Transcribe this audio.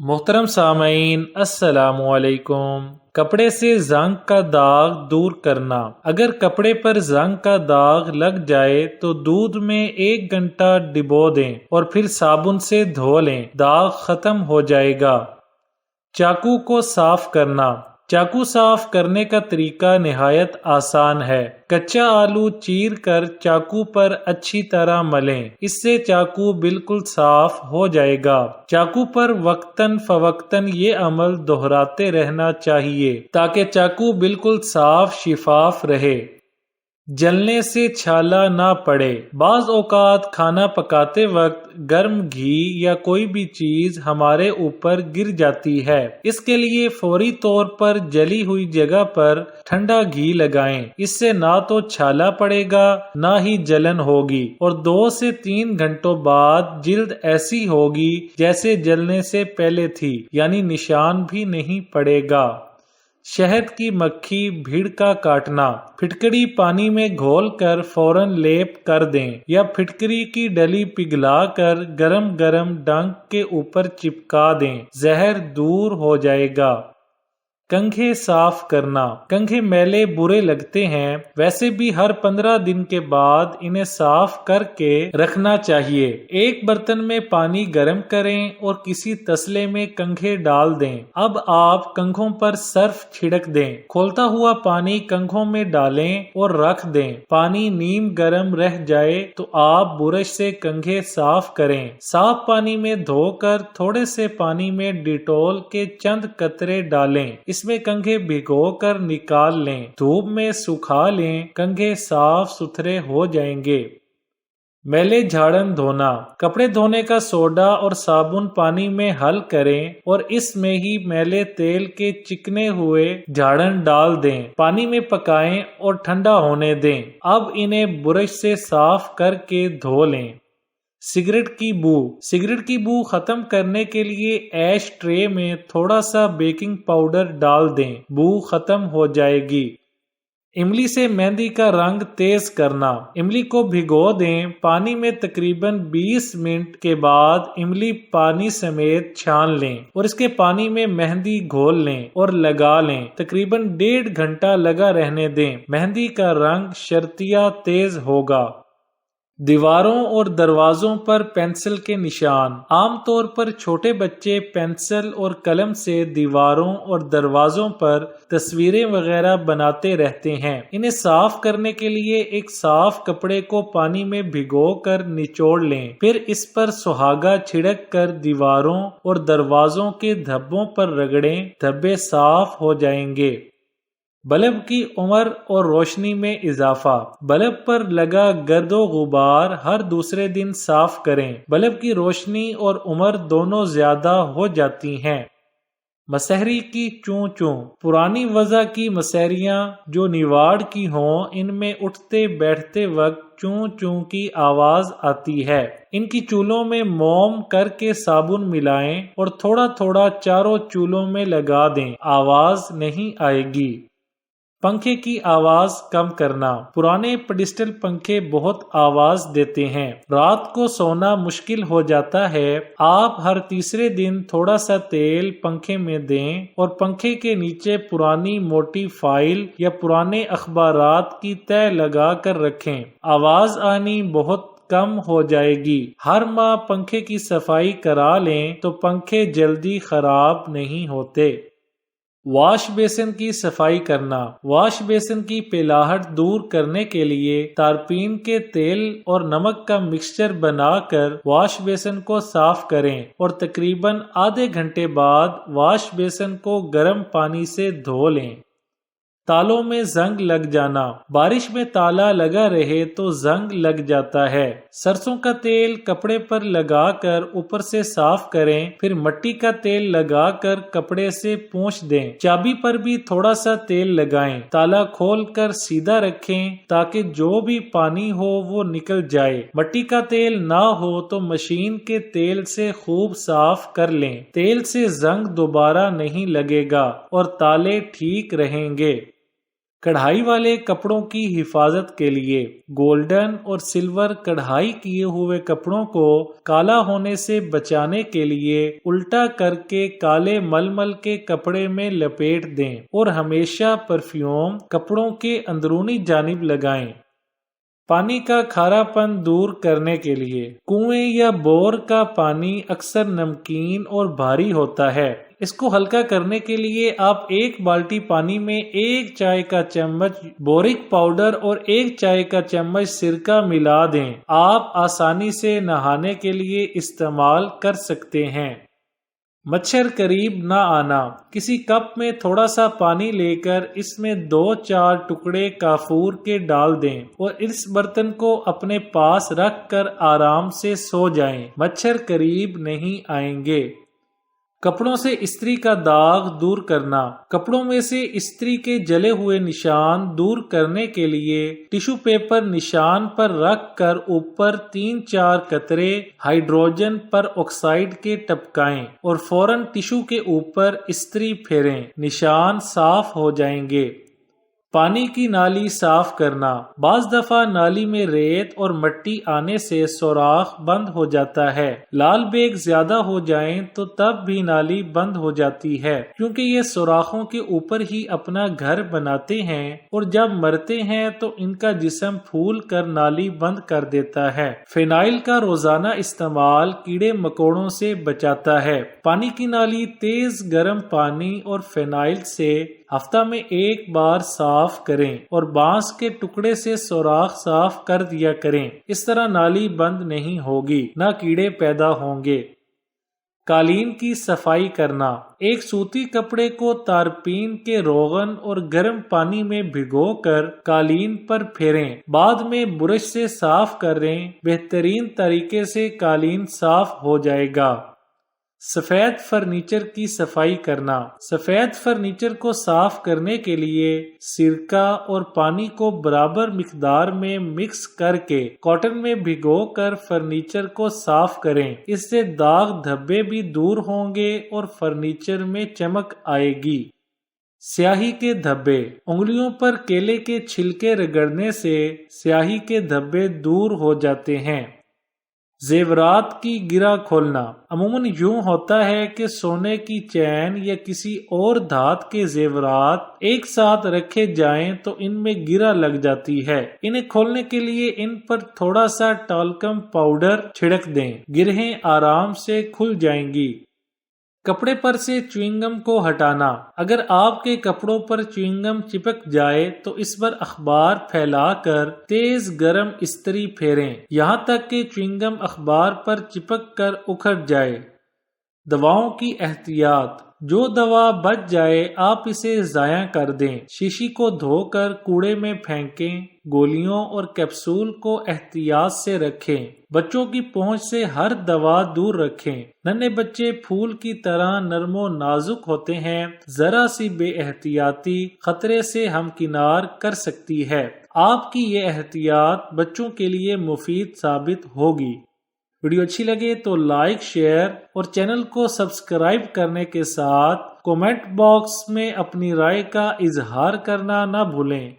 محترم سامعین، السلام علیکم۔ کپڑے سے زنگ کا داغ دور کرنا۔ اگر کپڑے پر زنگ کا داغ لگ جائے تو دودھ میں 1 گھنٹہ ڈبو دیں اور پھر صابن سے دھو لیں، داغ ختم ہو جائے گا۔ چاقو کو صاف کرنا۔ چاقو صاف کرنے کا طریقہ نہایت آسان ہے۔ کچا آلو چیر کر چاقو پر اچھی طرح ملیں، اس سے چاقو بالکل صاف ہو جائے گا۔ چاقو پر وقتاً فوقتاً یہ عمل دہراتے رہنا چاہیے تاکہ چاقو بالکل صاف شفاف رہے، جلنے سے چھالا نہ پڑے۔ بعض اوقات کھانا پکاتے وقت گرم گھی یا کوئی بھی چیز ہمارے اوپر گر جاتی ہے، اس کے لیے فوری طور پر جلی ہوئی جگہ پر ٹھنڈا گھی لگائیں، اس سے نہ تو چھالا پڑے گا نہ ہی جلن ہوگی، اور 2 سے 3 گھنٹوں بعد جلد ایسی ہوگی جیسے جلنے سے پہلے تھی، یعنی نشان بھی نہیں پڑے گا۔ شہد کی مکھی بھیڑ کا کاٹنا۔ پھٹکڑی پانی میں گھول کر فوراً لیپ کر دیں یا پھٹکری کی ڈلی پگھلا کر گرم گرم ڈنک کے اوپر چپکا دیں، زہر دور ہو جائے گا۔ کنگھے صاف کرنا۔ کنگھے میلے برے لگتے ہیں، ویسے بھی ہر 15 دن کے بعد انہیں صاف کر کے رکھنا چاہیے۔ ایک برتن میں پانی گرم کریں اور کسی تسلے میں کنگھے ڈال دیں۔ اب آپ کنگھوں پر سرف چھڑک دیں، کھولتا ہوا پانی کنگھوں میں ڈالیں اور رکھ دیں۔ پانی نیم گرم رہ جائے تو آپ برش سے کنگھے صاف کریں۔ صاف پانی میں دھو کر تھوڑے سے پانی میں ڈیٹول کے چند قطرے ڈالیں، اس میں کنگھے بھگو کر نکال لیں، دھوپ میں سکھا لیں، کنگھے صاف ستھرے ہو جائیں گے۔ میلے جھاڑن دھونا۔ کپڑے دھونے کا سوڈا اور صابن پانی میں حل کریں اور اس میں ہی میلے تیل کے چکنے ہوئے جھاڑن ڈال دیں، پانی میں پکائیں اور ٹھنڈا ہونے دیں۔ اب انہیں برش سے صاف کر کے دھو لیں۔ سگریٹ کی بو۔ سگریٹ کی بو ختم کرنے کے لیے ایش ٹرے میں تھوڑا سا بیکنگ پاؤڈر ڈال دیں، بو ختم ہو جائے گی۔ املی سے مہندی کا رنگ تیز کرنا۔ املی کو بھگو دیں، پانی میں تقریباً 20 منٹ کے بعد املی پانی سمیت چھان لیں اور اس کے پانی میں مہندی گھول لیں اور لگا لیں، تقریباً 1.5 گھنٹہ لگا رہنے دیں، مہندی کا رنگ شرطیہ تیز ہوگا۔ دیواروں اور دروازوں پر پینسل کے نشان۔ عام طور پر چھوٹے بچے پینسل اور قلم سے دیواروں اور دروازوں پر تصویریں وغیرہ بناتے رہتے ہیں۔ انہیں صاف کرنے کے لیے ایک صاف کپڑے کو پانی میں بھگو کر نچوڑ لیں، پھر اس پر سہاگا چھڑک کر دیواروں اور دروازوں کے دھبوں پر رگڑیں، دھبے صاف ہو جائیں گے۔ بلب کی عمر اور روشنی میں اضافہ۔ بلب پر لگا گرد و غبار ہر دوسرے دن صاف کریں، بلب کی روشنی اور عمر دونوں زیادہ ہو جاتی ہیں۔ مسہری کی چوں چوں۔ پرانی وضع کی مسہریاں جو نیواڑ کی ہوں، ان میں اٹھتے بیٹھتے وقت چوں چوں کی آواز آتی ہے۔ ان کی چولوں میں موم کر کے صابن ملائیں اور تھوڑا تھوڑا چاروں چولوں میں لگا دیں، آواز نہیں آئے گی۔ پنکھے کی آواز کم کرنا۔ پرانے پیڈسٹل پنکھے بہت آواز دیتے ہیں، رات کو سونا مشکل ہو جاتا ہے۔ آپ ہر تیسرے دن تھوڑا سا تیل پنکھے میں دیں اور پنکھے کے نیچے پرانی موٹی فائل یا پرانے اخبارات کی تہ لگا کر رکھیں، آواز آنی بہت کم ہو جائے گی۔ ہر ماہ پنکھے کی صفائی کرا لیں تو پنکھے جلدی خراب نہیں ہوتے۔ واش بیسن کی صفائی کرنا۔ واش بیسن کی پیلاہٹ دور کرنے کے لیے تارپین کے تیل اور نمک کا مکسچر بنا کر واش بیسن کو صاف کریں اور تقریباً آدھے گھنٹے بعد واش بیسن کو گرم پانی سے دھو لیں۔ تالوں میں زنگ لگ جانا۔ بارش میں تالا لگا رہے تو زنگ لگ جاتا ہے۔ سرسوں کا تیل کپڑے پر لگا کر اوپر سے صاف کریں، پھر مٹی کا تیل لگا کر کپڑے سے پونچھ دیں۔ چابی پر بھی تھوڑا سا تیل لگائیں، تالا کھول کر سیدھا رکھیں تاکہ جو بھی پانی ہو وہ نکل جائے۔ مٹی کا تیل نہ ہو تو مشین کے تیل سے خوب صاف کر لیں، تیل سے زنگ دوبارہ نہیں لگے گا اور تالے ٹھیک رہیں گے۔ کڑھائی والے کپڑوں کی حفاظت کے لیے گولڈن اور سلور کڑھائی کیے ہوئے کپڑوں کو کالا ہونے سے بچانے کے لیے الٹا کر کے کالے ململ کے کپڑے میں لپیٹ دیں اور ہمیشہ پرفیوم کپڑوں کے اندرونی جانب لگائیں۔ پانی کا کھارا پن دور کرنے کے لیے کنویں یا بور کا پانی اکثر نمکین اور بھاری ہوتا ہے۔ اس کو ہلکا کرنے کے لیے آپ 1 بالٹی پانی میں 1 چائے کا چمچ بورک پاؤڈر اور 1 چائے کا چمچ سرکہ ملا دیں۔ آپ آسانی سے نہانے کے لیے استعمال کر سکتے ہیں۔ مچھر قریب نہ آنا، کسی کپ میں تھوڑا سا پانی لے کر اس میں 2-4 ٹکڑے کافور کے ڈال دیں اور اس برتن کو اپنے پاس رکھ کر آرام سے سو جائیں، مچھر قریب نہیں آئیں گے۔ کپڑوں سے استری کا داغ دور کرنا، کپڑوں میں سے استری کے جلے ہوئے نشان دور کرنے کے لیے ٹیشو پیپر نشان پر رکھ کر اوپر 3-4 قطرے ہائیڈروجن پر آکسائڈ کے ٹپکائیں اور فوراً ٹیشو کے اوپر استری پھیریں، نشان صاف ہو جائیں گے۔ پانی کی نالی صاف کرنا، بعض دفعہ نالی میں ریت اور مٹی آنے سے سوراخ بند ہو جاتا ہے۔ لال بیگ زیادہ ہو جائیں تو تب بھی نالی بند ہو جاتی ہے، کیونکہ یہ سوراخوں کے اوپر ہی اپنا گھر بناتے ہیں اور جب مرتے ہیں تو ان کا جسم پھول کر نالی بند کر دیتا ہے۔ فینائل کا روزانہ استعمال کیڑے مکوڑوں سے بچاتا ہے۔ پانی کی نالی تیز گرم پانی اور فینائل سے ہفتہ میں 1 بار صاف کریں اور بانس کے ٹکڑے سے سوراخ صاف کر دیا کریں، اس طرح نالی بند نہیں ہوگی، نہ کیڑے پیدا ہوں گے۔ قالین کی صفائی کرنا، ایک سوتی کپڑے کو تارپین کے روغن اور گرم پانی میں بھگو کر قالین پر پھیریں، بعد میں برش سے صاف کریں، بہترین طریقے سے قالین صاف ہو جائے گا۔ سفید فرنیچر کی صفائی کرنا، سفید فرنیچر کو صاف کرنے کے لیے سرکہ اور پانی کو برابر مقدار میں مکس کر کے کاٹن میں بھگو کر فرنیچر کو صاف کریں، اس سے داغ دھبے بھی دور ہوں گے اور فرنیچر میں چمک آئے گی۔ سیاہی کے دھبے، انگلیوں پر کیلے کے چھلکے رگڑنے سے سیاہی کے دھبے دور ہو جاتے ہیں۔ زیورات کی گرہ کھولنا، عموماً یوں ہوتا ہے کہ سونے کی چین یا کسی اور دھات کے زیورات ایک ساتھ رکھے جائیں تو ان میں گرہ لگ جاتی ہے۔ انہیں کھولنے کے لیے ان پر تھوڑا سا ٹالکم پاؤڈر چھڑک دیں، گرہیں آرام سے کھل جائیں گی۔ کپڑے پر سے چیونگم کو ہٹانا، اگر آپ کے کپڑوں پر چیونگم چپک جائے تو اس پر اخبار پھیلا کر تیز گرم استری پھیریں یہاں تک کہ چیونگم اخبار پر چپک کر اکھڑ جائے۔ دواؤں کی احتیاط، جو دوا بچ جائے آپ اسے ضائع کر دیں، شیشی کو دھو کر کوڑے میں پھینکیں، گولیوں اور کیپسول کو احتیاط سے رکھیں، بچوں کی پہنچ سے ہر دوا دور رکھیں، ننھے بچے پھول کی طرح نرم و نازک ہوتے ہیں، ذرا سی بے احتیاطی خطرے سے ہمکنار کر سکتی ہے، آپ کی یہ احتیاط بچوں کے لیے مفید ثابت ہوگی۔ ویڈیو اچھی لگے تو لائک، شیئر اور چینل کو سبسکرائب کرنے کے ساتھ کومنٹ باکس میں اپنی رائے کا اظہار کرنا نہ بھولیں۔